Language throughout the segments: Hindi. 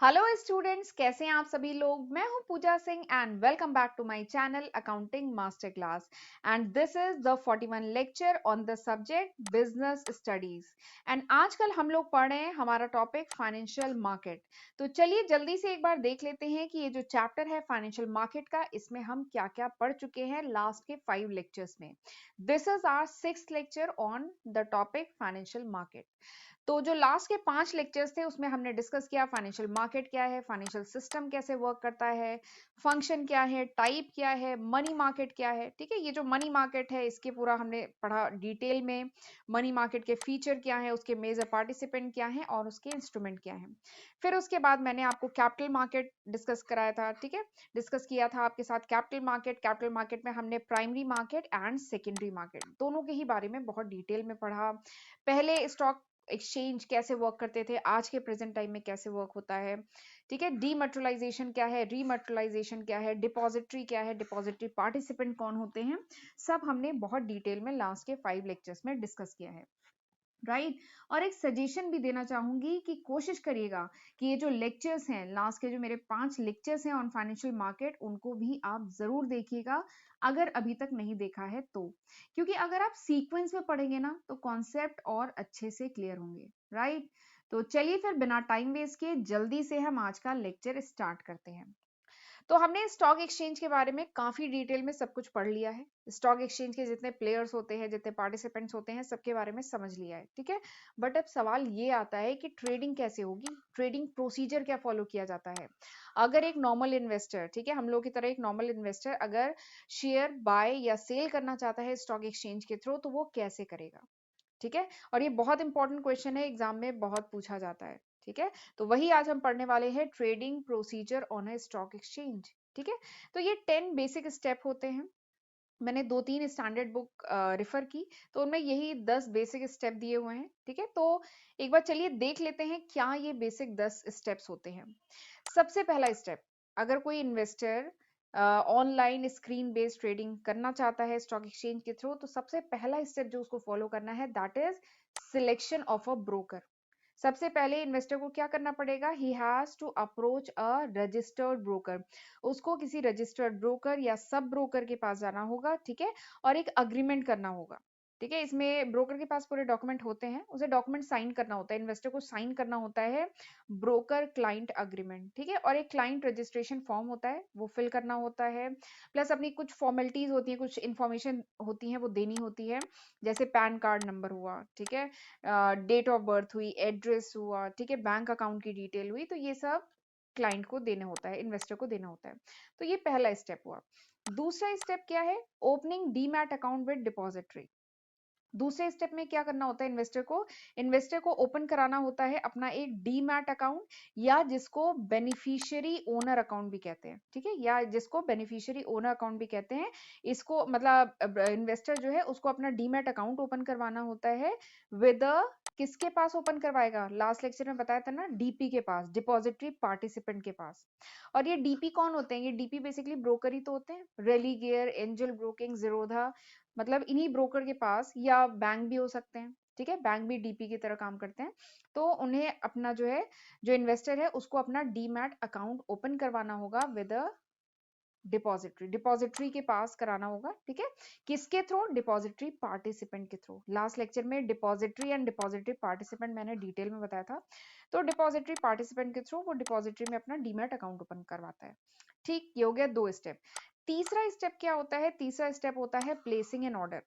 हेलो स्टूडेंट्स, कैसे हैं आप सभी लोग। मैं हूं Pooja Singh and welcome back to my channel accounting master class. And this is the 41 lecture on the subject business studies. And आजकल हम लोग पढ़ रहे हैं हमारा टॉपिक फाइनेंशियल मार्केट। तो चलिए जल्दी से एक बार देख लेते हैं कि ये जो चैप्टर है फाइनेंशियल मार्केट का, इसमें हम क्या क्या पढ़ चुके हैं लास्ट के 5 लेक्चर्स में। This is our 6th lecture on the topic financial market. तो जो लास्ट के 5 लेक्चर्स थे उसमें हमने डिस्कस किया फाइनेंशियल मार्केट क्या है, फाइनेंशियल सिस्टम कैसे वर्क करता है, फंक्शन क्या है, टाइप क्या है, मनी मार्केट क्या है। ठीक है, ये जो मनी मार्केट है इसके पूरा हमने पढ़ा डिटेल में। मनी मार्केट के फीचर क्या है, उसके मेजर पार्टिसिपेंट क्या है और उसके इंस्ट्रूमेंट क्या है। फिर उसके बाद मैंने आपको कैपिटल मार्केट डिस्कस कराया था। ठीक है, डिस्कस किया था आपके साथ कैपिटल मार्केट। कैपिटल मार्केट में हमने primary market and secondary market दोनों के ही बारे में बहुत डिटेल में पढ़ा। पहले स्टॉक एक्सचेंज कैसे वर्क करते थे, आज के प्रेजेंट टाइम में कैसे वर्क होता है। ठीक है, डीमैटेरियलाइजेशन क्या है, रीमैटेरियलाइजेशन क्या है, डिपॉजिटरी क्या है, डिपॉजिटरी पार्टिसिपेंट कौन होते हैं, सब हमने बहुत डिटेल में लास्ट के 5 लेक्चर्स में डिस्कस किया है। राइट और एक सजेशन भी देना चाहूंगी कि कोशिश करिएगा कि ये जो लेक्चर्स हैं, लास्ट के जो मेरे 5 लेक्चर्स हैं ऑन फाइनेंशियल मार्केट, उनको भी आप जरूर देखिएगा अगर अभी तक नहीं देखा है तो। क्योंकि अगर आप सीक्वेंस में पढ़ेंगे ना तो कॉन्सेप्ट और अच्छे से क्लियर होंगे। राइट, तो चलिए फिर बिना टाइम वेस्ट किए जल्दी से हम आज का लेक्चर स्टार्ट करते हैं। तो हमने स्टॉक एक्सचेंज के बारे में काफी डिटेल में सब कुछ पढ़ लिया है। स्टॉक एक्सचेंज के जितने प्लेयर्स होते हैं, जितने पार्टिसिपेंट्स होते हैं, सबके बारे में समझ लिया है। ठीक है, बट अब सवाल ये आता है कि ट्रेडिंग कैसे होगी, ट्रेडिंग प्रोसीजर क्या फॉलो किया जाता है। अगर एक नॉर्मल इन्वेस्टर, ठीक है, हम लोग की तरह एक नॉर्मल इन्वेस्टर अगर शेयर बाय या सेल करना चाहता है स्टॉक एक्सचेंज के थ्रू, तो वो कैसे करेगा। ठीक है, और ये बहुत इंपॉर्टेंट क्वेश्चन है, एग्जाम में बहुत पूछा जाता है। ठीक है, तो वही आज हम पढ़ने वाले हैं, trading procedure on a stock exchange. ठीक है, तो ये 10 बेसिक स्टेप होते हैं। मैंने 2-3 स्टैंडर्ड बुक रिफर की, तो उनमें यही 10 बेसिक स्टेप दिए हुए हैं। ठीक है, तो एक बार चलिए देख लेते हैं क्या ये बेसिक 10 स्टेप्स होते हैं। सबसे पहला स्टेप, अगर कोई investor online screen based trading करना चाहता है स्टॉक एक्सचेंज के थ्रू, तो सबसे पहला स्टेप जो उसको फॉलो करना है that is selection of a broker. सबसे पहले इन्वेस्टर को क्या करना पड़ेगा, he has to approach a registered broker. उसको किसी रजिस्टर्ड ब्रोकर या सब ब्रोकर के पास जाना होगा। ठीक है, और एक अग्रीमेंट करना होगा। ठीक है, इसमें ब्रोकर के पास पूरे डॉक्यूमेंट होते हैं, उसे डॉक्यूमेंट साइन करना होता है, इन्वेस्टर को साइन करना होता है ब्रोकर क्लाइंट अग्रीमेंट। ठीक है, और एक क्लाइंट रजिस्ट्रेशन फॉर्म होता है, वो फिल करना होता है। प्लस अपनी कुछ फॉर्मेलिटीज होती है, कुछ इंफॉर्मेशन होती है, वो देनी होती है। जैसे पैन कार्ड नंबर हुआ, ठीक है, डेट ऑफ बर्थ हुई, एड्रेस हुआ, ठीक है, बैंक अकाउंट की डिटेल हुई, तो ये सब क्लाइंट को देना होता है, इन्वेस्टर को देना होता है। तो ये पहला स्टेप हुआ। दूसरा स्टेप क्या है, opening demat account with depository. दूसरे स्टेप में क्या करना होता है, इन्वेस्टर को ओपन कराना होता है अपना एक डीमैट अकाउंट, या जिसको बेनिफिशियरी ओनर अकाउंट भी कहते हैं। ठीक है, या जिसको बेनिफिशियरी ओनर अकाउंट भी कहते हैं। इसको मतलब इन्वेस्टर जो है उसको अपना डीमैट अकाउंट ओपन करवाना होता है विद किसके पास ओपन करवाएगा, लास्ट लेक्चर में बताया था ना, डीपी के पास, डिपॉजिटरी पार्टिसिपेंट के पास। और ये डीपी कौन होते हैं, ये डीपी बेसिकली ब्रोकर ही तो होते हैं, रेलीगेयर, एंजल ब्रोकिंग, जीरोधा, मतलब इन्हीं ब्रोकर के पास, या बैंक भी हो सकते हैं। ठीक है, बैंक भी डीपी की तरह काम करते हैं। तो उन्हें अपना जो है, जो इन्वेस्टर है उसको अपना डीमैट अकाउंट ओपन करवाना होगा विद डिपॉजिटरी के पास कराना होगा। ठीक है, किसके थ्रू, डिपॉजिटरी पार्टिसिपेंट के थ्रू। लास्ट लेक्चर में डिपॉजिटरी एंड डिपॉजिटरी पार्टिसिपेंट मैंने डिटेल में बताया था। तो डिपॉजिटरी पार्टिसिपेंट के थ्रू वो डिपॉजिटरी में अपना डीमैट अकाउंट ओपन करवाता है। ठीक, ये हो गया 2 स्टेप। तीसरा स्टेप क्या होता है, तीसरा स्टेप होता है placing an order.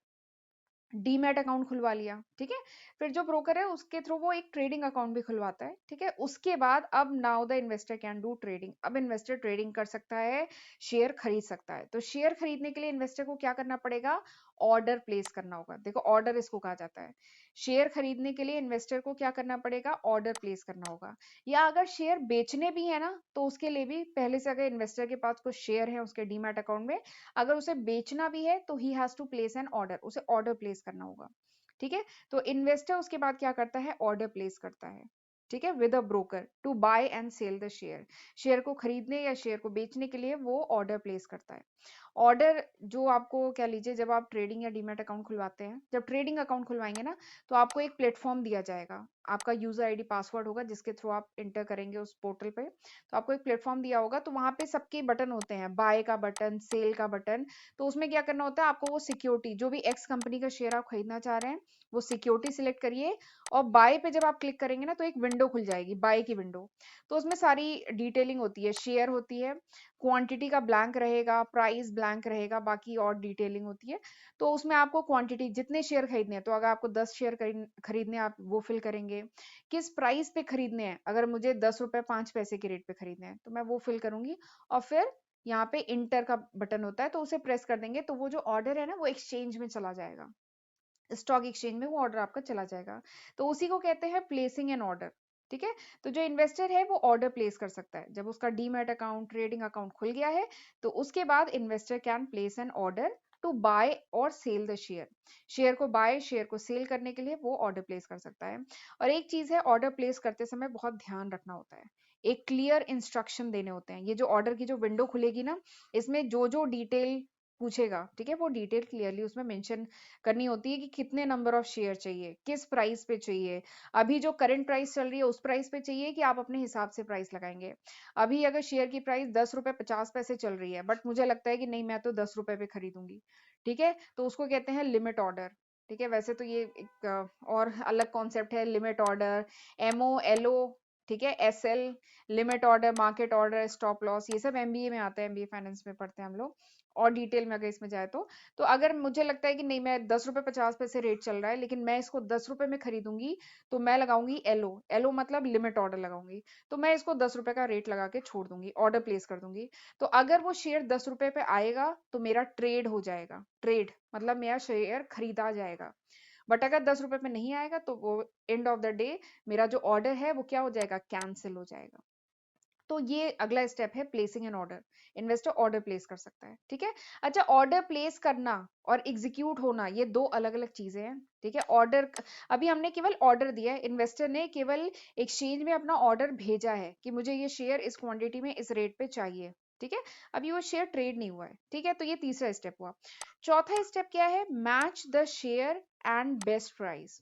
Demat account खुलवा लिया, ठीक है, फिर जो ब्रोकर है उसके थ्रू वो एक ट्रेडिंग अकाउंट भी खुलवाता है। ठीक है, उसके बाद अब now the investor can do trading. अब इन्वेस्टर ट्रेडिंग कर सकता है, शेयर खरीद सकता है। तो शेयर खरीदने के लिए इन्वेस्टर को क्या करना पड़ेगा, ऑर्डर प्लेस करना होगा। देखो, ऑर्डर इसको कहा जाता है। शेयर खरीदने के लिए इन्वेस्टर को क्या करना पड़ेगा, ऑर्डर प्लेस करना होगा। या अगर शेयर बेचने भी है ना, तो उसके लिए भी पहले से अगर इन्वेस्टर के पास कुछ शेयर है उसके डीमैट अकाउंट में, अगर उसे बेचना भी है तो he has to place an order, उसे ऑर्डर प्लेस करना होगा। ठीक है, तो इन्वेस्टर उसके बाद क्या करता है, ऑर्डर प्लेस करता है। ठीक है, with a broker to buy and sell the share. Share को खरीदने या शेयर को बेचने के लिए वो ऑर्डर प्लेस करता है। ऑर्डर जो आपको कह लीजिए, जब आप ट्रेडिंग या डीमैट अकाउंट खुलवाते हैं, जब ट्रेडिंग अकाउंट खुलवाएंगे ना, तो आपको एक प्लेटफॉर्म दिया जाएगा, आपका यूजर आईडी पासवर्ड होगा जिसके थ्रू आप इंटर करेंगे उस पोर्टल पे। तो आपको एक प्लेटफॉर्म दिया होगा, तो वहां पे सबके बटन होते हैं, बाय का बटन, सेल का बटन। तो उसमें क्या करना होता है, आपको वो सिक्योरिटी, जो भी एक्स कंपनी का शेयर आप खरीदना चाह रहे हैं, वो सिक्योरिटी सिलेक्ट करिए, और बाय पे जब आप क्लिक करेंगे ना, तो एक विंडो खुल जाएगी, बाय की विंडो। तो उसमें सारी डिटेलिंग होती है, शेयर होती है, क्वांटिटी का ब्लैंक रहेगा, प्राइस ब्लैंक रहेगा, बाकी और डिटेलिंग होती है। तो उसमें आपको क्वांटिटी, जितने शेयर खरीदने हैं, तो अगर आपको 10 शेयर खरीदने हैं, आप वो फिल करेंगे। किस प्राइस पे खरीदने हैं, अगर मुझे 10 रुपए 5 पैसे के रेट पे खरीदने हैं, तो मैं वो फिल करूंगी। और फिर यहाँ पे इंटर का बटन होता है, तो उसे प्रेस कर देंगे, तो वो जो ऑर्डर है ना, वो एक्सचेंज में चला जाएगा, स्टॉक एक्सचेंज में वो ऑर्डर आपका चला जाएगा। तो उसी को कहते हैं प्लेसिंग एन ऑर्डर। ठीक है। तो जो इन्वेस्टर है वो ऑर्डर प्लेस कर सकता है जब उसका डीमैट अकाउंट, ट्रेडिंग अकाउंट खुल गया है। तो उसके बाद investor can place an order to buy और सेल द शेयर। शेयर को बाय, शेयर को सेल करने के लिए वो ऑर्डर प्लेस कर सकता है। और एक चीज है, ऑर्डर प्लेस करते समय बहुत ध्यान रखना होता है, एक क्लियर इंस्ट्रक्शन देने होते हैं। ये जो ऑर्डर की जो विंडो खुलेगी ना, इसमें जो जो डिटेल पूछेगा, ठीक है, वो डिटेल क्लियरली उसमें मेंशन करनी होती है कि कितने नंबर ऑफ शेयर चाहिए, किस प्राइस पे चाहिए। अभी जो करंट प्राइस चल रही है उस प्राइस पे चाहिए, कि आप अपने हिसाब से प्राइस लगाएंगे। अभी अगर शेयर की प्राइस 10 रुपए 50 पैसे चल रही है, बट मुझे लगता है कि नहीं, मैं तो 10 रुपए पे खरीदूंगी, ठीक है, तो उसको कहते हैं लिमिट ऑर्डर। ठीक है, वैसे तो ये एक और अलग कॉन्सेप्ट है, लिमिट ऑर्डर, एमओ, एलओ, ठीक है, SL, limit order, market order, stop loss, ये सब एमबीए में आता है, एमबीए फाइनेंस में पढ़ते हैं हम लोग, और डिटेल में अगर इसमें जाए तो अगर मुझे लगता है कि नहीं, मैं 10 रुपए 50 पैसे रेट चल रहा है, लेकिन मैं इसको 10 रुपए में खरीदूंगी, तो मैं लगाऊंगी एलओ, एलओ मतलब लिमिट ऑर्डर लगाऊंगी। तो मैं इसको 10 रुपए का रेट लगा के छोड़ दूंगी, ऑर्डर प्लेस कर दूंगी। तो अगर वो शेयर 10 रुपए पे आएगा, तो मेरा ट्रेड हो जाएगा, ट्रेड मतलब मेरा शेयर खरीदा जाएगा। बट अगर 10 रुपए पे नहीं आएगा, तो वो एंड ऑफ द डे मेरा जो ऑर्डर है वो क्या हो जाएगा, कैंसिल हो जाएगा। तो ये अगला स्टेप है, placing an order. Investor order place कर सकता है, ठीक है। अच्छा, ऑर्डर प्लेस करना और एग्जीक्यूट होना, ये दो अलग अलग चीजें हैं, ठीक है। ऑर्डर, अभी हमने केवल ऑर्डर दिया है, इन्वेस्टर ने केवल एक्सचेंज में अपना ऑर्डर भेजा है कि मुझे ये शेयर इस क्वांटिटी में इस रेट पे चाहिए, ठीक है। अभी वो शेयर ट्रेड नहीं हुआ है, ठीक है। तो ये तीसरा स्टेप हुआ। चौथा स्टेप क्या है, match the share and best price.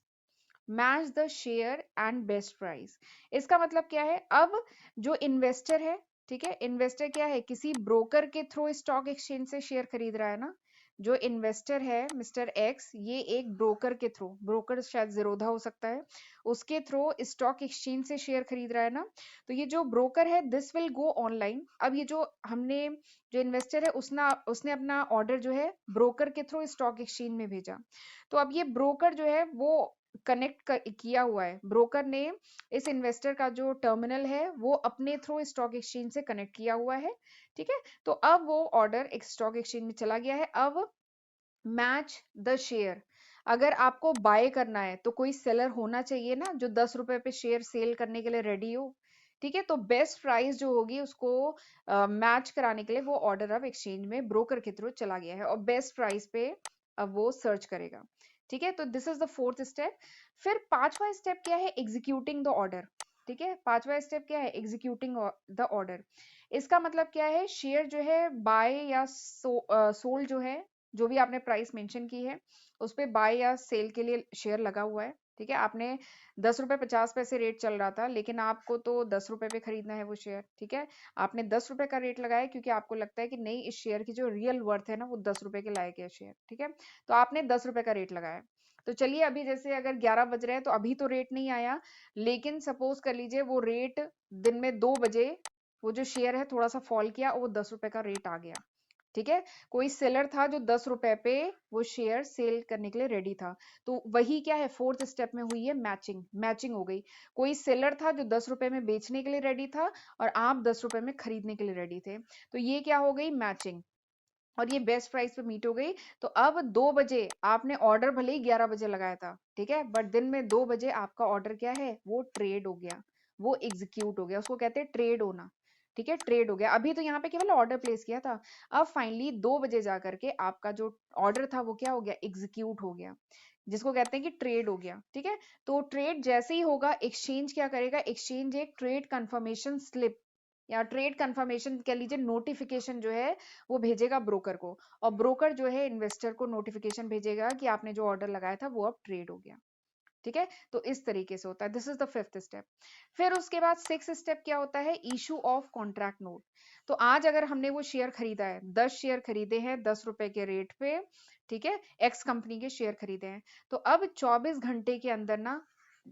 Match the share and best price, इसका मतलब क्या है, अब जो इन्वेस्टर है, ठीक है, इन्वेस्टर क्या है, किसी ब्रोकर के थ्रू स्टॉक एक्सचेंज से शेयर खरीद रहा है ना। जो इन्वेस्टर है मिस्टर एक्स, ये एक ब्रोकर के थ्रू, ब्रोकर शायद जीरोधा हो सकता है, उसके थ्रू स्टॉक एक्सचेंज से शेयर खरीद रहा है ना। तो ये जो ब्रोकर है, दिस विल गो ऑनलाइन। अब ये जो हमने, जो इन्वेस्टर है, उसने अपना ऑर्डर जो है ब्रोकर के थ्रू स्टॉक एक्सचेंज में भेजा। तो अब ये ब्रोकर जो है वो किया हुआ है, ब्रोकर ने इस इन्वेस्टर का जो टर्मिनल है वो अपने थ्रू स्टॉक एक्सचेंज से कनेक्ट किया हुआ है, ठीक है। तो अब वो ऑर्डर एक स्टॉक एक्सचेंज में चला गया है। अब मैच द शेयर, अगर आपको बाय करना है, तो कोई सेलर होना चाहिए ना, जो 10 रुपए पे शेयर सेल करने के लिए रेडी हो, ठीक है। तो बेस्ट प्राइस जो होगी उसको मैच कराने के लिए वो ऑर्डर अब एक्सचेंज में ब्रोकर के थ्रू चला गया है, और बेस्ट प्राइस पे अब वो सर्च करेगा, ठीक है। तो this is the fourth step. फिर पांचवा स्टेप क्या है, एग्जीक्यूटिंग द ऑर्डर, ठीक है। पांचवा स्टेप क्या है, एग्जीक्यूटिंग द ऑर्डर। इसका मतलब क्या है, शेयर जो है बाय या सोल्ड जो है, जो भी आपने प्राइस मेंशन की है, उस पे बाय या सेल के लिए शेयर लगा हुआ है, ठीक है। आपने 10 रुपए 50 पैसे रेट चल रहा था, लेकिन आपको तो 10 रुपए पे खरीदना है वो शेयर, ठीक है। आपने 10 रुपए का रेट लगाया, क्योंकि आपको लगता है कि नहीं, इस शेयर की जो रियल वर्थ है ना, वो 10 रुपए के लायक है शेयर, ठीक है। तो आपने 10 रुपए का रेट लगाया। तो चलिए, अभी जैसे अगर 11 बज रहे हैं, तो अभी तो रेट नहीं आया, लेकिन सपोज कर लीजिए वो रेट दिन में 2 बजे, वो जो शेयर है थोड़ा सा फॉल किया और वो 10 रुपए का रेट आ गया, ठीक है। कोई सेलर था जो 10 रुपए पे वो शेयर सेल करने के लिए रेडी था। तो वही क्या है, फोर्थ स्टेप में हुई है मैचिंग, मैचिंग हो गई। कोई सेलर था जो 10 रुपए में बेचने के लिए रेडी था, और आप 10 रुपए में खरीदने के लिए रेडी थे। तो ये क्या हो गई, मैचिंग, और ये बेस्ट प्राइस पे मीट हो गई। तो अब 2 बजे आपने ऑर्डर भले ही 11 बजे लगाया था, ठीक है, बट दिन में 2 बजे आपका ऑर्डर क्या है, वो ट्रेड हो गया, वो एग्जीक्यूट हो गया, उसको कहते हैं ट्रेड होना, ठीक है, ट्रेड हो गया। अभी तो यहाँ पे केवल ऑर्डर प्लेस किया था, अब फाइनली 2 बजे जा करके आपका जो ऑर्डर था वो क्या हो गया, एग्जीक्यूट हो गया, जिसको कहते हैं कि ट्रेड हो गया, ठीक है। तो ट्रेड जैसे ही होगा, एक्सचेंज क्या करेगा, एक्सचेंज एक ट्रेड कंफर्मेशन स्लिप या ट्रेड कंफर्मेशन कह लीजिए, नोटिफिकेशन जो है वो भेजेगा ब्रोकर को, और ब्रोकर जो है इन्वेस्टर को नोटिफिकेशन भेजेगा कि आपने जो ऑर्डर लगाया था वो अब ट्रेड हो गया। ठीक है, तो इस तरीके से होता है। This is the fifth step. फिर उसके बाद सिक्स स्टेप क्या होता है, इशू ऑफ कॉन्ट्रैक्ट नोट। तो आज अगर हमने वो शेयर खरीदा है, 10 शेयर खरीदे हैं 10 रुपए के रेट पे, ठीक है, एक्स कंपनी के शेयर खरीदे हैं, तो अब 24 घंटे के अंदर ना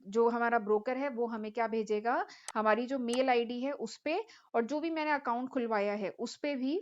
जो हमारा ब्रोकर है वो हमें क्या भेजेगा, हमारी जो मेल आईडी है उस पे, और जो भी मैंने अकाउंट खुलवाया है उस पे भी,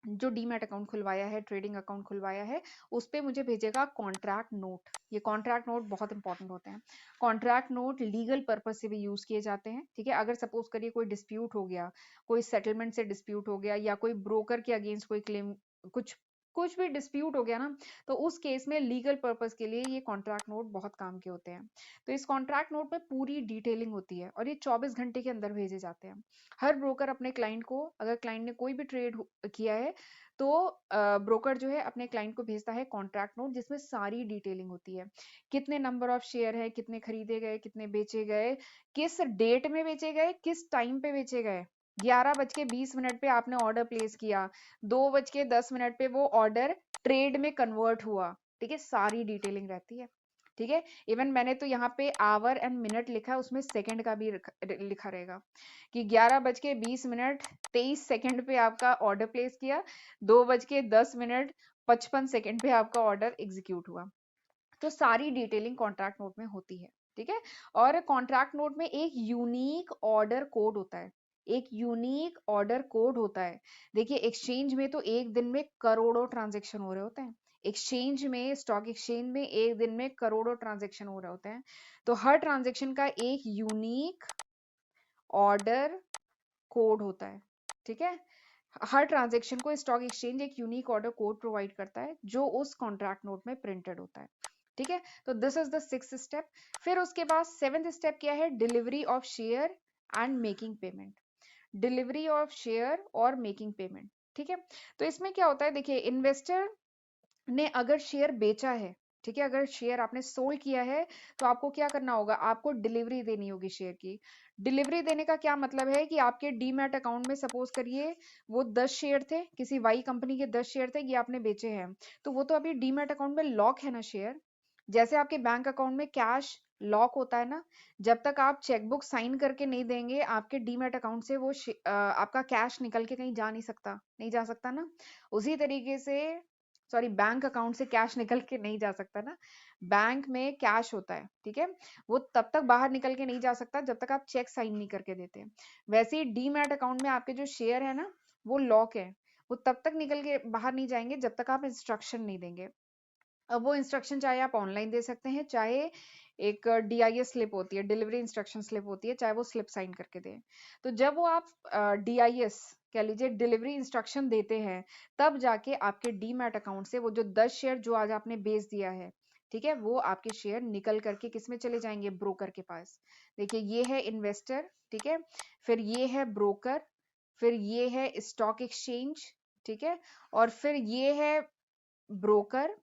जो डीमैट अकाउंट खुलवाया है, ट्रेडिंग अकाउंट खुलवाया है, उस पे मुझे भेजेगा कॉन्ट्रैक्ट नोट। ये कॉन्ट्रैक्ट नोट बहुत इंपॉर्टेंट होते हैं। कॉन्ट्रैक्ट नोट लीगल पर्पज से भी यूज किए जाते हैं। ठीक है, अगर सपोज करिए कोई डिस्प्यूट हो गया, कोई सेटलमेंट से डिस्प्यूट हो गया, या कोई ब्रोकर के अगेंस्ट कोई क्लेम, कुछ कुछ भी डिस्प्यूट हो गया ना, तो उस केस में लीगल पर्पज के लिए ये कॉन्ट्रैक्ट नोट बहुत काम के होते हैं। तो इस कॉन्ट्रैक्ट नोट में पूरी डिटेलिंग होती है, और ये 24 घंटे के अंदर भेजे जाते हैं। हर ब्रोकर अपने क्लाइंट को, अगर क्लाइंट ने कोई भी ट्रेड किया है, तो ब्रोकर जो है अपने क्लाइंट को भेजता है कॉन्ट्रैक्ट नोट, जिसमें सारी डिटेलिंग होती है। कितने नंबर ऑफ शेयर है, कितने खरीदे गए, कितने बेचे गए, किस डेट में बेचे गए, किस टाइम पे बेचे गए। 11:20 पे आपने ऑर्डर प्लेस किया, 2:10 पे वो ऑर्डर ट्रेड में कन्वर्ट हुआ। ठीक है, सारी डिटेलिंग रहती है। ठीक है, इवन मैंने तो यहाँ पे आवर एंड मिनट लिखा है, उसमें सेकंड का भी लिखा रहेगा कि 11:20 23 पे आपका ऑर्डर प्लेस किया, 2:10 55 पे आपका ऑर्डर एग्जीक्यूट हुआ। तो सारी डिटेलिंग कॉन्ट्रैक्ट नोट में होती है। ठीक है, और कॉन्ट्रैक्ट नोट में एक यूनिक ऑर्डर कोड होता है, एक यूनिक ऑर्डर कोड होता है। देखिए, एक्सचेंज में तो एक दिन में करोड़ों ट्रांजेक्शन हो रहे होते हैं। एक्सचेंज में, स्टॉक एक्सचेंज में एक दिन में करोड़ों ट्रांजेक्शन हो रहे होते हैं। तो हर ट्रांजेक्शन का एक यूनिक ऑर्डर कोड होता है। ठीक है, हर ट्रांजेक्शन को स्टॉक एक्सचेंज एक यूनिक ऑर्डर कोड प्रोवाइड करता है, जो उस कॉन्ट्रैक्ट नोट में प्रिंटेड होता है। ठीक है, तो this is the sixth step. फिर उसके बाद सेवेंथ स्टेप क्या है, delivery of share and making payment. Delivery of share और मेकिंग पेमेंट। ठीक है, तो इसमें क्या होता है, देखिए, इन्वेस्टर ने अगर शेयर बेचा है, ठीक है, अगर शेयर आपने सोल्ड किया है, तो आपको क्या करना होगा, आपको डिलीवरी देनी होगी शेयर की। डिलीवरी देने का क्या मतलब है कि आपके डीमैट अकाउंट में सपोज करिए वो 10 शेयर थे, किसी वाई कंपनी के 10 शेयर थे, ये आपने बेचे हैं, तो वो तो अभी डीमैट अकाउंट में लॉक है ना शेयर। जैसे आपके बैंक अकाउंट में कैश लॉक होता है ना, जब तक आप चेकबुक साइन करके नहीं देंगे आपके डीमैट अकाउंट से वो आपका कैश निकल के कहीं जा नहीं सकता, नहीं जा सकता ना। उसी तरीके से, सॉरी, बैंक अकाउंट से कैश निकल के नहीं जा सकता ना, बैंक में कैश होता है। ठीक है, वो तब तक बाहर निकल के नहीं जा सकता जब तक आप चेक साइन नहीं करके देते। वैसे ही डीमैट अकाउंट में आपके जो शेयर है ना, वो लॉक है, वो तब तक निकल के बाहर नहीं जाएंगे जब तक आप इंस्ट्रक्शन नहीं देंगे। अब वो इंस्ट्रक्शन चाहे आप ऑनलाइन दे सकते हैं, चाहे एक डीआईएस स्लिप होती है, डिलीवरी इंस्ट्रक्शन स्लिप होती है, चाहे वो स्लिप साइन करके दें। तो जब वो आप डीआईएस कह लीजिए डिलीवरी इंस्ट्रक्शन देते हैं, तब जाके आपके डीमैट अकाउंट से वो जो 10 शेयर जो आज आपने बेच दिया है, ठीक है, वो आपके शेयर निकल करके किस में चले जाएंगे, ब्रोकर के पास। देखिए, ये है इन्वेस्टर, ठीक है, फिर ये है ब्रोकर, फिर ये है स्टॉक एक्सचेंज, ठीक है, और फिर ये है ब्रोकर,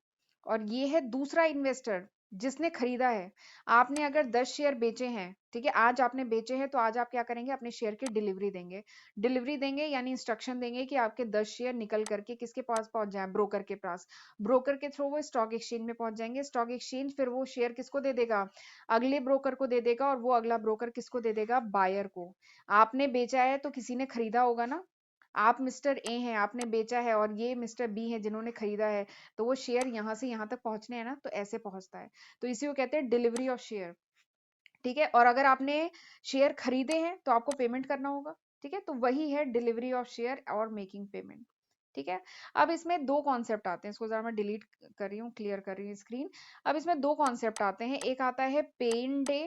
और ये है दूसरा इन्वेस्टर जिसने खरीदा है। आपने अगर 10 शेयर बेचे हैं, ठीक है, आज आपने बेचे हैं, तो आज आप क्या करेंगे, अपने शेयर की डिलीवरी देंगे। डिलीवरी देंगे यानी इंस्ट्रक्शन देंगे कि आपके 10 शेयर निकल करके किसके पास पहुंच जाए, ब्रोकर के पास। ब्रोकर के थ्रू वो स्टॉक एक्सचेंज में पहुंच जाएंगे। स्टॉक एक्सचेंज फिर वो शेयर किसको दे देगा, अगले ब्रोकर को दे देगा, और वो अगला ब्रोकर किसको दे देगा, बायर को। आपने बेचा है तो किसी ने खरीदा होगा ना, आप मिस्टर ए हैं, आपने बेचा है, और ये मिस्टर बी है जिन्होंने खरीदा है, तो वो शेयर यहाँ से यहाँ तक पहुंचने हैं ना, तो ऐसे पहुंचता है। तो इसी को कहते हैं डिलीवरी ऑफ शेयर। ठीक है, और अगर आपने शेयर खरीदे हैं तो आपको पेमेंट करना होगा। ठीक है, तो वही है डिलीवरी ऑफ शेयर और मेकिंग पेमेंट। ठीक है, अब इसमें दो कॉन्सेप्ट आते हैं, इसको जरा मैं डिलीट कर रही हूँ, क्लियर कर रही हूँ स्क्रीन। अब इसमें दो कॉन्सेप्ट आते हैं, एक आता है पे इन डे।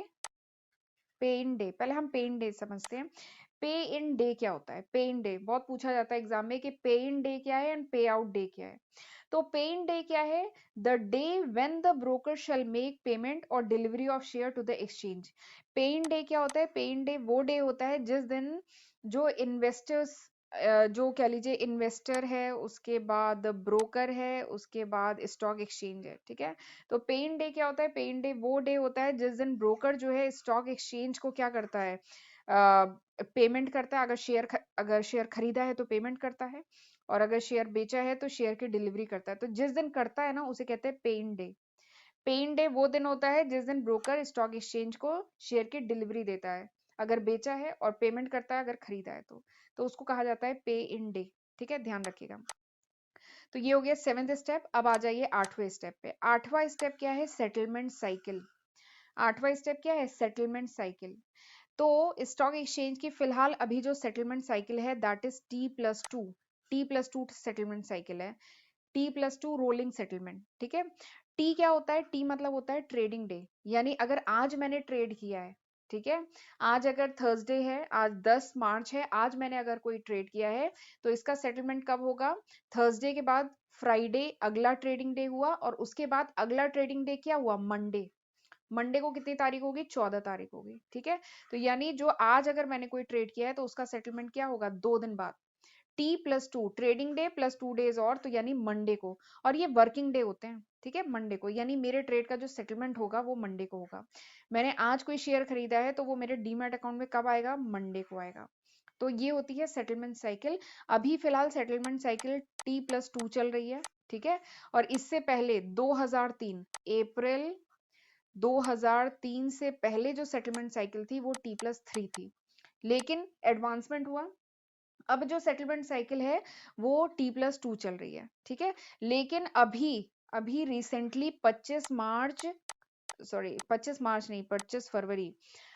पे इन डे, पहले हम पे इन डे समझते हैं। पे इन डे क्या होता है, पे इन डे बहुत पूछा जाता है एग्जाम में कि पे इन डे क्या है एंड पे आउट डे क्या है। तो पे इन डे क्या है, the day when the broker shall make payment और delivery of share to the exchange. Pay in day क्या होता है, पे इन डे वो डे होता है जिस दिन जो इन्वेस्टर्स, जो कह लीजिए इन्वेस्टर है, उसके बाद ब्रोकर है, उसके बाद स्टॉक एक्सचेंज है। ठीक है, तो पे इन डे क्या होता है, पे इन डे वो डे होता है जिस दिन ब्रोकर जो है स्टॉक एक्सचेंज को क्या करता है, पेमेंट करता है, अगर शेयर खरीदा है तो पेमेंट करता है, और अगर शेयर बेचा है तो शेयर की डिलीवरी करता है। तो जिस दिन करता है ना उसे कहते हैं पे इन डे। पे इन डे वो दिन होता है जिस दिन ब्रोकर स्टॉक एक्सचेंज को शेयर की डिलीवरी देता है, अगर बेचा है, और पेमेंट करता है अगर खरीदा है तो उसको कहा जाता है पे इन डे। ठीक है, ध्यान रखिएगा। तो ये हो गया सेवेंथ स्टेप। अब आ जाइए आठवें स्टेप पे। आठवां स्टेप क्या है? Settlement cycle. आठवां स्टेप क्या है? Settlement cycle. तो स्टॉक एक्सचेंज की फिलहाल अभी जो सेटलमेंट साइकिल है that is T+2। T+2 settlement cycle है। T+2 rolling settlement. ठीक है। टी क्या होता है? टी मतलब होता है ट्रेडिंग डे, यानी अगर आज मैंने ट्रेड किया है, ठीक है, आज अगर थर्सडे है, आज 10 मार्च है, आज मैंने अगर कोई ट्रेड किया है तो इसका सेटलमेंट कब होगा? थर्सडे के बाद फ्राइडे अगला ट्रेडिंग डे हुआ, और उसके बाद अगला ट्रेडिंग डे क्या हुआ? मंडे। मंडे को कितनी तारीख होगी? 14 तारीख होगी। ठीक है। तो यानी जो आज अगर मैंने कोई ट्रेड किया है तो उसका सेटलमेंट क्या होगा? 2 दिन बाद। T+2 trading debt plus 2 days और, तो यानी मंडे को। और ये वर्किंग डे होते हैं, ठीक है, मंडे को, यानी मेरे ट्रेड का जो सेटलमेंट होगा वो मंडे को होगा। मैंने आज कोई शेयर खरीदा है तो वो मेरे डीमैट अकाउंट में कब आएगा? मंडे को आएगा। तो ये होती है सेटलमेंट साइकिल। अभी फिलहाल सेटलमेंट साइकिल T+2 चल रही है। ठीक है। और इससे पहले 2003 अप्रैल 2003 से पहले जो सेटलमेंट साइकिल थी वो T+3 थी, लेकिन एडवांसमेंट हुआ। अब जो सेटलमेंट साइकिल है वो T+2 चल रही है। ठीक है। लेकिन अभी अभी रिसेंटली 25 मार्च नहीं, 25 फरवरी,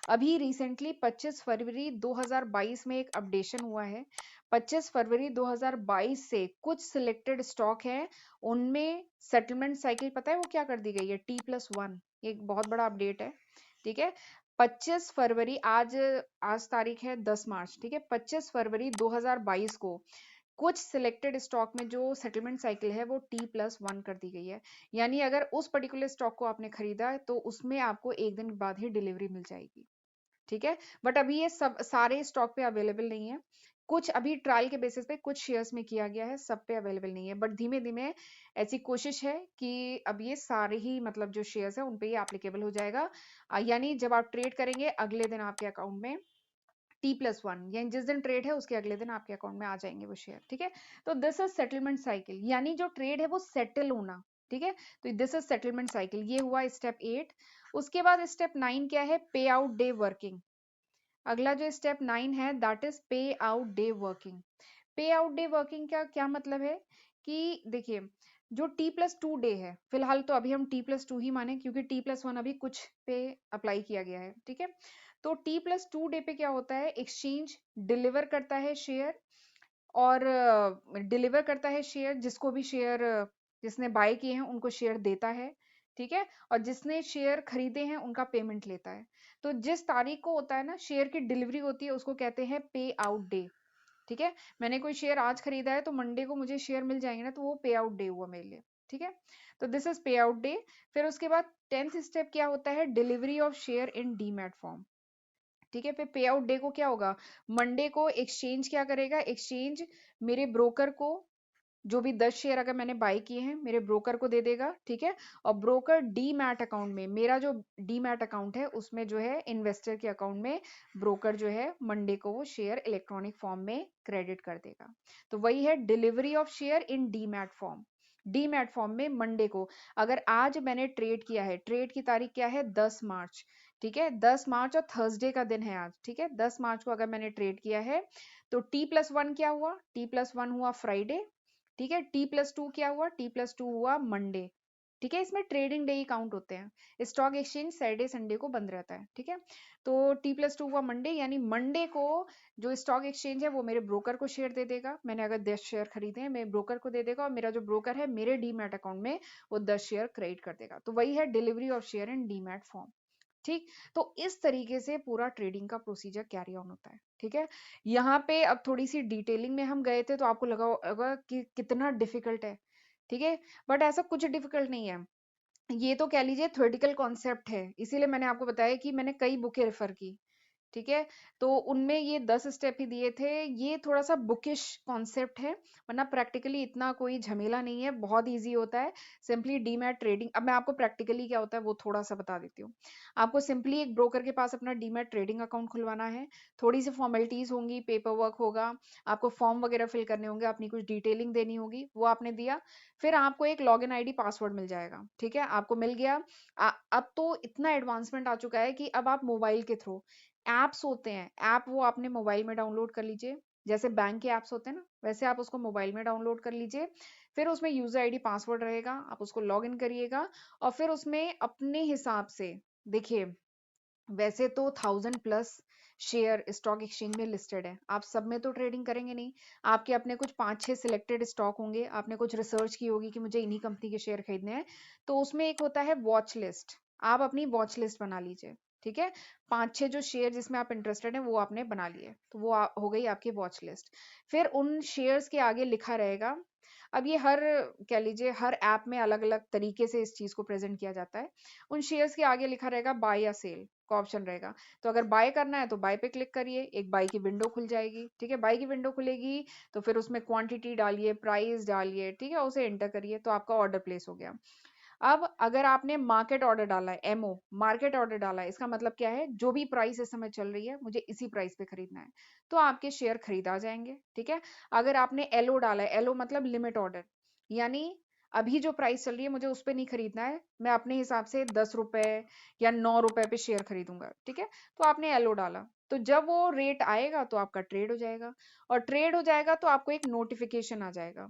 अभी रिसेंटली 25 फरवरी 2022 में एक अपडेशन हुआ है। 25 फरवरी 2022 से कुछ सिलेक्टेड स्टॉक है, उनमें सेटलमेंट साइकिल पता है वो क्या कर दी गई है? T+1। ये एक बहुत बड़ा अपडेट है। ठीक है। 25 फरवरी, आज तारीख है 10 मार्च। ठीक है। 25 फरवरी 2022 को कुछ सिलेक्टेड स्टॉक में जो सेटलमेंट साइकिल है वो T+1 कर दी गई है। यानी अगर उस पर्टिकुलर स्टॉक को आपने खरीदा है तो उसमें आपको एक दिन बाद ही डिलीवरी मिल जाएगी। ठीक है। बट अभी ये सब सारे स्टॉक पे अवेलेबल नहीं है, कुछ अभी ट्रायल के बेसिस पे कुछ शेयर्स में किया गया है, सब पे अवेलेबल नहीं है। बट धीमे धीमे ऐसी कोशिश है कि अब ये सारे ही मतलब जो शेयर्स है उन पे ये एप्लीकेबल हो जाएगा। यानी जब आप ट्रेड करेंगे अगले दिन आपके अकाउंट में T+1, यानी जिस दिन ट्रेड है उसके अगले दिन आपके अकाउंट में आ जाएंगे वो शेयर। ठीक है। तो दिस इज सेटलमेंट साइकिल, यानी जो ट्रेड है वो सेटल होना। ठीक है। तो दिस इज सेटलमेंट साइकिल। ये हुआ स्टेप 8। उसके बाद स्टेप 9 क्या है? पे आउट डे वर्किंग। अगला जो स्टेप 9 है दैट इज पे आउट डे वर्किंग। पे आउट डे वर्किंग का क्या मतलब है? कि देखिए, जो T+2 डे है, फिलहाल तो अभी हम T+2 ही माने क्योंकि T+1 अभी कुछ पे अप्लाई किया गया है। ठीक है। तो T+2 डे पे क्या होता है? एक्सचेंज डिलीवर करता है शेयर, और डिलीवर करता है शेयर, जिसको भी शेयर जिसने बाय किए हैं उनको शेयर देता है। ठीक है। और जिसने शेयर खरीदे हैं उनका पेमेंट लेता है। तो जिस तारीख को होता है ना शेयर की डिलीवरी होती है उसको कहते हैं पे आउट डे। ठीक है। मैंने कोई शेयर आज खरीदा है तो मंडे को मुझे शेयर मिल जाएंगे ना, तो वो पे आउट डे हुआ मेरे लिए। ठीक है। तो दिस इज पे आउट डे। फिर उसके बाद 10th स्टेप क्या होता है? Delivery of share in demat form. ठीक है। फिर पे आउट डे को क्या होगा? मंडे को एक्सचेंज क्या करेगा? एक्सचेंज मेरे ब्रोकर को, जो भी 10 शेयर अगर मैंने बाय किए हैं, मेरे ब्रोकर को दे देगा। ठीक है। और ब्रोकर डीमैट अकाउंट में, मेरा जो डीमैट अकाउंट है उसमें जो है इन्वेस्टर के अकाउंट में ब्रोकर जो है मंडे को वो शेयर इलेक्ट्रॉनिक फॉर्म में क्रेडिट कर देगा। तो वही है delivery of share in demat form. Demat form में मंडे को, अगर आज मैंने ट्रेड किया है, ट्रेड की तारीख क्या है? 10 मार्च। ठीक है। 10 मार्च और थर्सडे का दिन है आज। ठीक है। 10 मार्च को अगर मैंने ट्रेड किया है तो T+1 क्या हुआ? T+1 हुआ फ्राइडे। ठीक है। T+2 क्या हुआ? T+2 हुआ मंडे। ठीक है। इसमें ट्रेडिंग डे ही काउंट होते हैं, स्टॉक एक्सचेंज सैटरडे संडे को बंद रहता है। ठीक है। तो T+2 हुआ मंडे, यानी मंडे को जो स्टॉक एक्सचेंज है वो मेरे ब्रोकर को शेयर दे देगा। मैंने अगर 10 शेयर खरीदे हैं मेरे ब्रोकर को दे देगा, और मेरा जो ब्रोकर है मेरे डीमैट अकाउंट में वो 10 शेयर क्रेडिट कर देगा। तो वही है delivery of share in demat form. ठीक। तो इस तरीके से पूरा ट्रेडिंग का प्रोसीजर कैरी ऑन होता है। ठीक है। यहाँ पे अब थोड़ी सी डिटेलिंग में हम गए थे तो आपको लगा होगा कि कितना डिफिकल्ट है। ठीक है। बट ऐसा कुछ डिफिकल्ट नहीं है, ये तो कह लीजिए थ्योरेटिकल कॉन्सेप्ट है, इसीलिए मैंने आपको बताया कि मैंने कई बुकें रेफर की। ठीक है, तो उनमें ये 10 स्टेप ही दिए थे। ये थोड़ा सा बुकिश कॉन्सेप्ट है, वरना प्रैक्टिकली इतना कोई झमेला नहीं है, बहुत इजी होता है। सिंपली डीमैट ट्रेडिंग, अब मैं आपको प्रैक्टिकली क्या होता है वो थोड़ा सा बता देती हूँ। आपको सिंपली एक ब्रोकर के पास अपना डीमैट ट्रेडिंग अकाउंट खुलवाना है। थोड़ी सी फॉर्मेलिटीज होंगी, पेपर वर्क होगा, आपको फॉर्म वगैरह फिल करने होंगे, अपनी कुछ डिटेलिंग देनी होगी, वो आपने दिया। फिर आपको एक लॉग इन आईडी पासवर्ड मिल जाएगा। ठीक है, आपको मिल गया। अब तो इतना एडवांसमेंट आ चुका है कि अब आप मोबाइल के थ्रू, ऐप्स होते हैं, ऐप वो आपने मोबाइल में डाउनलोड कर लीजिए। जैसे बैंक के ऐप्स होते हैं ना, वैसे आप उसको मोबाइल में डाउनलोड कर लीजिए। फिर उसमें यूजर आईडी पासवर्ड रहेगा, आप उसको लॉग इन करिएगा। और फिर उसमें अपने हिसाब से, देखिए वैसे तो 1000+ शेयर स्टॉक एक्सचेंज में लिस्टेड है, आप सब में तो ट्रेडिंग करेंगे नहीं। आपके अपने कुछ 5-6 सिलेक्टेड स्टॉक होंगे, आपने कुछ रिसर्च की होगी कि मुझे इन्हीं कंपनी के शेयर खरीदने हैं, तो उसमें एक होता है वॉच लिस्ट। आप अपनी वॉच लिस्ट बना लीजिए। ठीक है, 5-6 जो शेयर जिसमें आप इंटरेस्टेड हैं वो आपने बना लिए, तो वो हो गई आपकी वॉच लिस्ट। फिर उन शेयर्स के आगे लिखा रहेगा, अब ये हर, कह लीजिए हर ऐप में अलग अलग तरीके से इस चीज को प्रेजेंट किया जाता है। उन शेयर्स के आगे लिखा रहेगा बाय या सेल का ऑप्शन रहेगा। तो अगर बाय करना है तो बाय पे क्लिक करिए, एक बाय की विंडो खुल जाएगी। ठीक है, बाय की विंडो खुलेगी तो फिर उसमें क्वांटिटी डालिए, प्राइस डालिए, ठीक है, उसे एंटर करिए, तो आपका ऑर्डर प्लेस हो गया। अब अगर आपने मार्केट ऑर्डर डाला है, एमओ मार्केट ऑर्डर डाला है, इसका मतलब क्या है, जो भी प्राइस इस समय चल रही है मुझे इसी प्राइस पे खरीदना है, तो आपके शेयर खरीदा जाएंगे। ठीक है, अगर आपने एलओ डाला है, एलओ मतलब लिमिट ऑर्डर, यानी अभी जो प्राइस चल रही है मुझे उस पे नहीं खरीदना है, मैं अपने हिसाब से 10 रुपए या 9 रुपए पे शेयर खरीदूंगा। ठीक है, तो आपने एलओ डाला, तो जब वो रेट आएगा तो आपका ट्रेड हो जाएगा। और ट्रेड हो जाएगा तो आपको एक नोटिफिकेशन आ जाएगा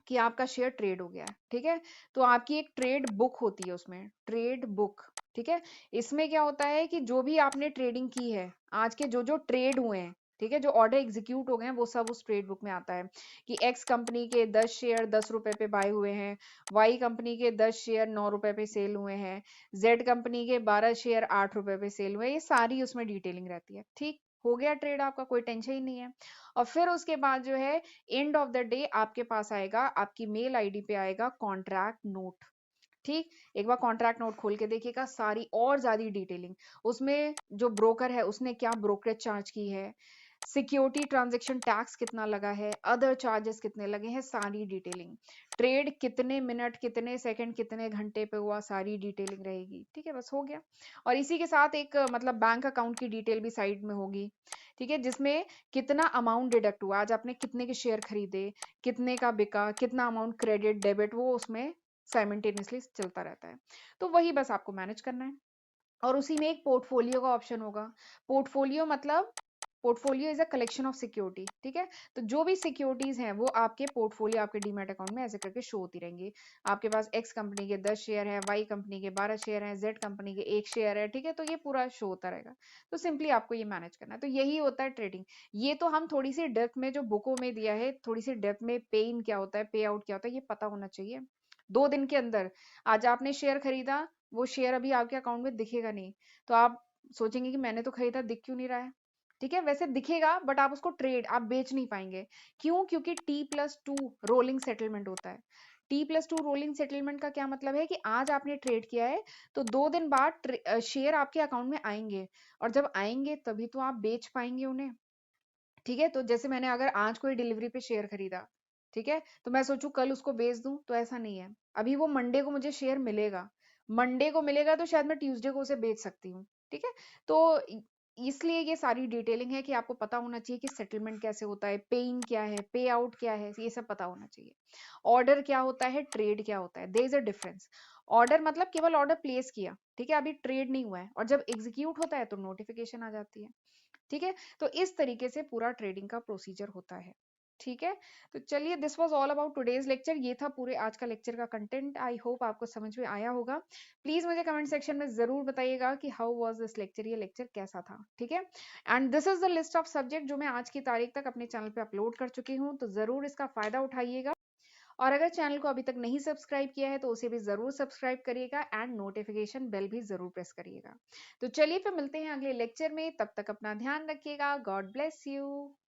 कि आपका शेयर ट्रेड हो गया है। ठीक है, तो आपकी एक ट्रेड बुक होती है, उसमें ट्रेड बुक। ठीक है, इसमें क्या होता है कि जो भी आपने ट्रेडिंग की है, आज के जो जो ट्रेड हुए हैं, ठीक है, जो ऑर्डर एग्जीक्यूट हो गए हैं, वो सब उस ट्रेड बुक में आता है कि एक्स कंपनी के 10 शेयर 10 रुपए पे बाय हुए हैं, वाई कंपनी के 10 शेयर 9 रुपए पे सेल हुए हैं, जेड कंपनी के 12 शेयर 8 रुपए पे सेल हुए हैं, ये सारी उसमें डिटेलिंग रहती है। ठीक, हो गया ट्रेड आपका, कोई टेंशन ही नहीं है। और फिर उसके बाद जो है, एंड ऑफ द डे आपके पास आएगा, आपकी मेल आईडी पे आएगा कॉन्ट्रैक्ट नोट। ठीक, एक बार कॉन्ट्रैक्ट नोट खोल के देखिएगा, सारी और ज्यादा डिटेलिंग उसमें, जो ब्रोकर है उसने क्या ब्रोकरेज चार्ज की है, सिक्योरिटी ट्रांजैक्शन टैक्स कितना लगा है, अदर चार्जेस कितने लगे हैं, सारी डिटेलिंग, ट्रेड कितने मिनट कितने सेकंड कितने घंटे पे हुआ, सारी डिटेलिंग रहेगी। ठीक है, बस हो गया। और इसी के साथ एक मतलब बैंक अकाउंट की डिटेल भी साइड में होगी। ठीक है, जिसमें कितना अमाउंट डिडक्ट हुआ, आज आपने कितने के शेयर खरीदे, कितने का बिका, कितना अमाउंट क्रेडिट डेबिट, वो उसमें साइमल्टेनियसली चलता रहता है। तो वही बस आपको मैनेज करना है। और उसी में एक पोर्टफोलियो का ऑप्शन होगा। पोर्टफोलियो मतलब, portfolio is a collection of security. ठीक है, तो जो भी सिक्योरिटीज हैं वो आपके पोर्टफोलियो, आपके डीमैट अकाउंट में ऐसे करके शो होती रहेंगी। आपके पास एक्स कंपनी के 10 शेयर है, वाई कंपनी के 12 शेयर है, जेड कंपनी के 1 शेयर है। ठीक है, तो ये पूरा शो होता रहेगा। तो सिंपली आपको ये मैनेज करना है, तो यही होता है ट्रेडिंग। ये तो हम थोड़ी सी डेप्थ में जो बुकों में दिया है, थोड़ी सी डेप्थ में पे इन क्या होता है, पे आउट क्या होता है, ये पता होना चाहिए। 2 दिन के अंदर आज आपने शेयर खरीदा, वो शेयर अभी आपके अकाउंट में दिखेगा नहीं, तो आप सोचेंगे कि मैंने तो खरीदा, दिख क्यों नहीं रहा है। ठीक है, वैसे दिखेगा बट आप उसको ट्रेड, आप बेच नहीं पाएंगे। क्यों? क्योंकि T+2 रोलिंग सेटलमेंट होता है। T+2 रोलिंग सेटलमेंट का क्या मतलब है कि आज आपने ट्रेड किया है, तो 2 दिन बाद शेयर आपके अकाउंट में आएंगे, और जब आएंगे तभी तो आप बेच पाएंगे उन्हें। ठीक है, तो जैसे मैंने अगर आज कोई डिलीवरी पे शेयर खरीदा, ठीक है, तो मैं सोचूं कल उसको बेच दूं, तो ऐसा नहीं है। अभी वो मंडे को मुझे शेयर मिलेगा, मंडे को मिलेगा तो शायद मैं ट्यूसडे को उसे बेच सकती हूँ। ठीक है, तो इसलिए ये सारी डिटेलिंग है कि आपको पता होना चाहिए कि सेटलमेंट कैसे होता है, पे इन क्या है, पे आउट क्या है, ये सब पता होना चाहिए। ऑर्डर क्या होता है, ट्रेड क्या होता है, there is a difference. Order मतलब केवल ऑर्डर प्लेस किया, ठीक है, अभी ट्रेड नहीं हुआ है, और जब एग्जीक्यूट होता है तो नोटिफिकेशन आ जाती है। ठीक है, तो इस तरीके से पूरा ट्रेडिंग का प्रोसीजर होता है। ठीक है, तो चलिए, this was all about today's lecture. ये था पूरे आज का लेक्चर का कंटेंट। आई होप आपको समझ में आया होगा। प्लीज मुझे कमेंट सेक्शन में जरूर बताइएगा कि हाउ वाज दिस लेक्चर, ये लेक्चर कैसा था। ठीक है, and this is the list of subject जो मैं आज की तारीख तक अपने चैनल पे अपलोड कर चुकी हूँ, तो जरूर इसका फायदा उठाइएगा। और अगर चैनल को अभी तक नहीं सब्सक्राइब किया है तो उसे भी जरूर सब्सक्राइब करिएगा, एंड नोटिफिकेशन बेल भी जरूर प्रेस करिएगा। तो चलिए फिर मिलते हैं अगले लेक्चर में, तब तक अपना ध्यान रखिएगा। God bless you.